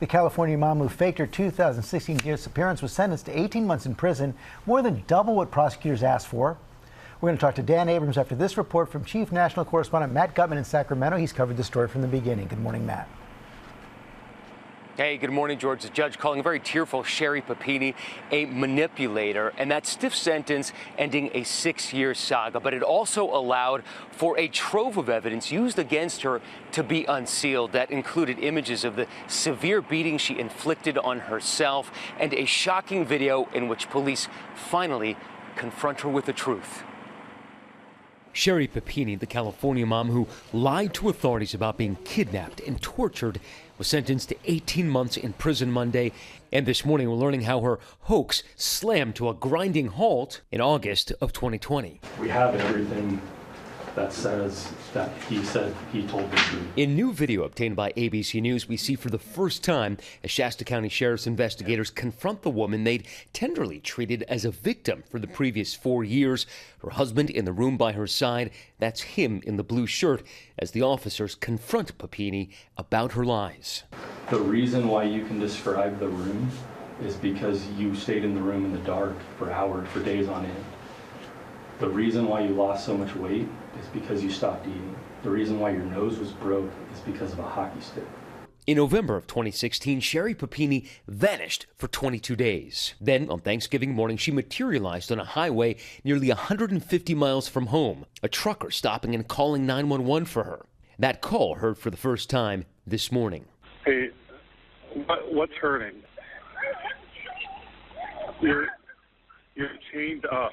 The California mom who faked her 2016 disappearance was sentenced to 18 months in prison, more than double what prosecutors asked for. We're going to talk to Dan Abrams after this report from Chief National Correspondent Matt Gutman in Sacramento. He's covered the story from the beginning. Good morning, Matt. Hey, good morning, George. The judge calling a very tearful Sherri Papini a manipulator, and that stiff sentence ending a 6-year saga. But it also allowed for a trove of evidence used against her to be unsealed. That included images of the severe beating she inflicted on herself and a shocking video in which police finally confront her with the truth. Sherri Papini, the California mom who lied to authorities about being kidnapped and tortured, was sentenced to 18 months in prison Monday. And this morning, we're learning how her hoax slammed to a grinding halt in August of 2020. We have everything that says that he said he told the truth. In new video obtained by ABC News, we see for the first time as Shasta County Sheriff's investigators confront the woman they'd tenderly treated as a victim for the previous 4 years. Her husband in the room by her side, that's him in the blue shirt, as the officers confront Papini about her lies. The reason why you can describe the room is because you stayed in the room in the dark for hours, for days on end. The reason why you lost so much weight is because you stopped eating. The reason why your nose was broke is because of a hockey stick. In November of 2016, Sherri Papini vanished for 22 days. Then, on Thanksgiving morning, she materialized on a highway nearly 150 miles from home, a trucker stopping and calling 911 for her. That call heard for the first time this morning. Hey, what's hurting? You're chained up.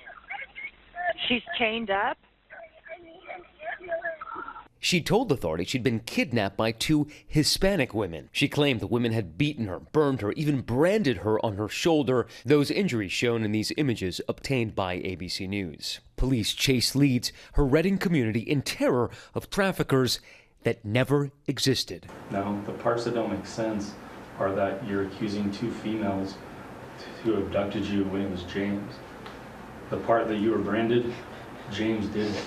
She's chained up? She told authorities she'd been kidnapped by 2 Hispanic women. She claimed the women had beaten her, burned her, even branded her on her shoulder, those injuries shown in these images obtained by ABC News. Police chased leads, her Redding community in terror of traffickers that never existed. Now, the parts that don't make sense are that you're accusing 2 females who abducted you when it was James. The part that you were branded, James did it.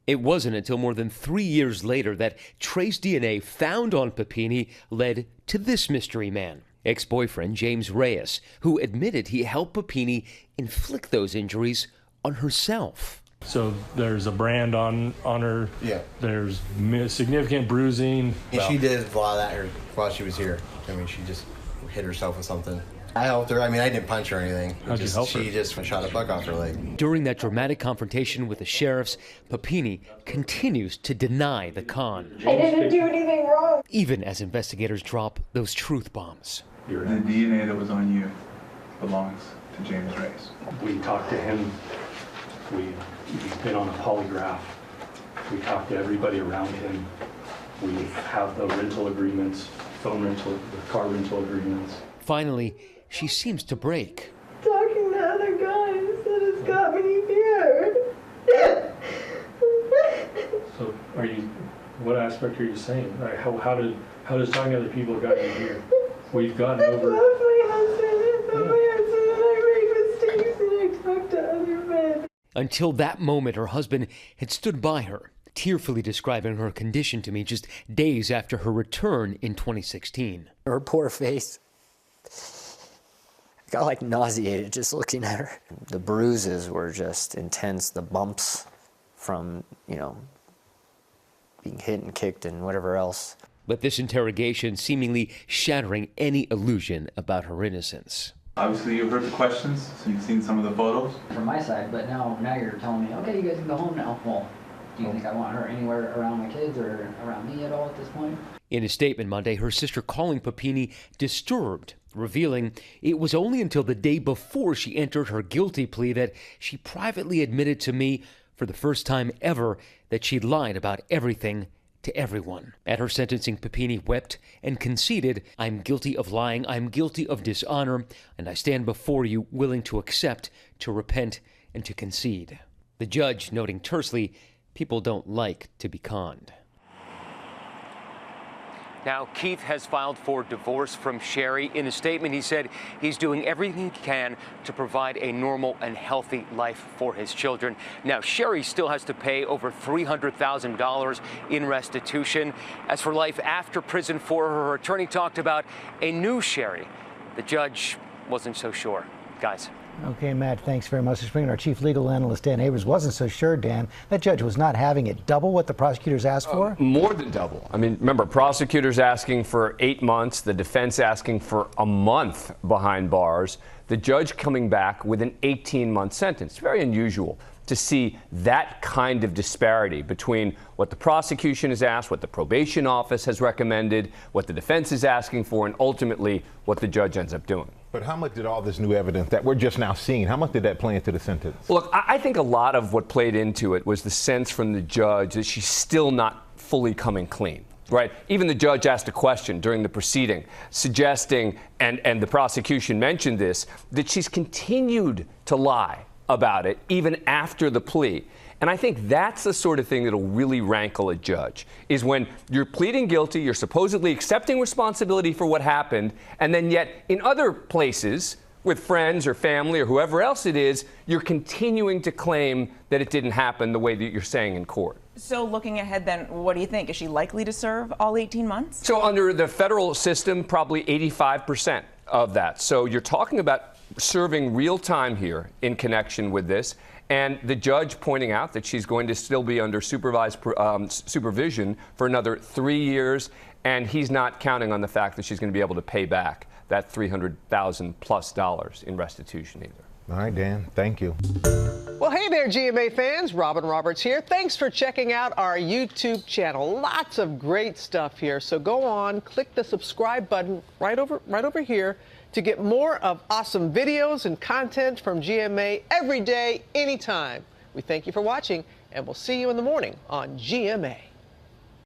It wasn't until more than 3 years later that trace DNA found on Papini led to this mystery man, ex-boyfriend James Reyes, who admitted he helped Papini inflict those injuries on herself. So there's a brand on her. Yeah. There's significant bruising. And she did a lot of that while she was here. I mean, she just hit herself with something. I helped her. I mean, I didn't punch her or anything. How'd you help her? She just shot a buck off her leg. During that dramatic confrontation with the sheriffs, Papini continues to deny the con. I didn't do anything wrong. Even as investigators drop those truth bombs. The DNA that was on you belongs to James Reyes. We talked to him. We've been on a polygraph. We talked to everybody around him. We have the rental agreements, phone rental, the car rental agreements. Finally, she seems to break. Talking to other guys that has got me here. So what aspect are you saying? How does talking to other people got you here? We've gotten over. I love my husband. I made mistakes and I talked to other men. Until that moment, her husband had stood by her, tearfully describing her condition to me just days after her return in 2016. Her poor face. I got like nauseated just looking at her. The bruises were just intense. The bumps from, being hit and kicked and whatever else. But this interrogation seemingly shattering any illusion about her innocence. Obviously, you've heard the questions, so you've seen some of the photos. From my side, but now you're telling me, okay, you guys can go home now. Well, do you think I want her anywhere around my kids or around me at all at this point? In a statement Monday, her sister calling Papini disturbed, revealing it was only until the day before she entered her guilty plea that she privately admitted to me for the first time ever that she'd lied about everything to everyone. At her sentencing, Papini wept and conceded, "I'm guilty of lying, I'm guilty of dishonor, and I stand before you willing to accept, to repent, and to concede." The judge noting tersely, people don't like to be conned. Now, Keith has filed for divorce from Sherri. In a statement, he said he's doing everything he can to provide a normal and healthy life for his children. Now, Sherri still has to pay over $300,000 in restitution. As for life after prison for her, her attorney talked about a new Sherri. The judge wasn't so sure. Guys. Okay, Matt, thanks very much for bringing our chief legal analyst, Dan Abrams. Wasn't so sure, Dan. That judge was not having it. Double what the prosecutors asked for? More than double. I mean, remember, prosecutors asking for 8 months, the defense asking for a month behind bars, the judge coming back with an 18-month sentence. Very unusual to see that kind of disparity between what the prosecution has asked, what the probation office has recommended, what the defense is asking for, and ultimately what the judge ends up doing. But how much did all this new evidence that we're just now seeing, how much did that play into the sentence? Well, look, I think a lot of what played into it was the sense from the judge that she's still not fully coming clean. Right? Even the judge asked a question during the proceeding suggesting, and the prosecution mentioned this, that she's continued to lie about it even after the plea. And I think that's the sort of thing that'll really rankle a judge, is when you're pleading guilty, you're supposedly accepting responsibility for what happened, and then yet in other places, with friends or family or whoever else it is, you're continuing to claim that it didn't happen the way that you're saying in court. So looking ahead then, what do you think? Is she likely to serve all 18 months? So under the federal system, probably 85% of that. So you're talking about serving real time here in connection with this. And the judge pointing out that she's going to still be under supervised supervision for another 3 years, and he's not counting on the fact that she's going to be able to pay back that $300,000+ in restitution either. All right, Dan, thank you. Well, hey there, GMA fans. Robin Roberts here. Thanks for checking out our YouTube channel. Lots of great stuff here. So go on, click the subscribe button right over here to get more of awesome videos and content from GMA every day, anytime. We thank you for watching, and we'll see you in the morning on GMA.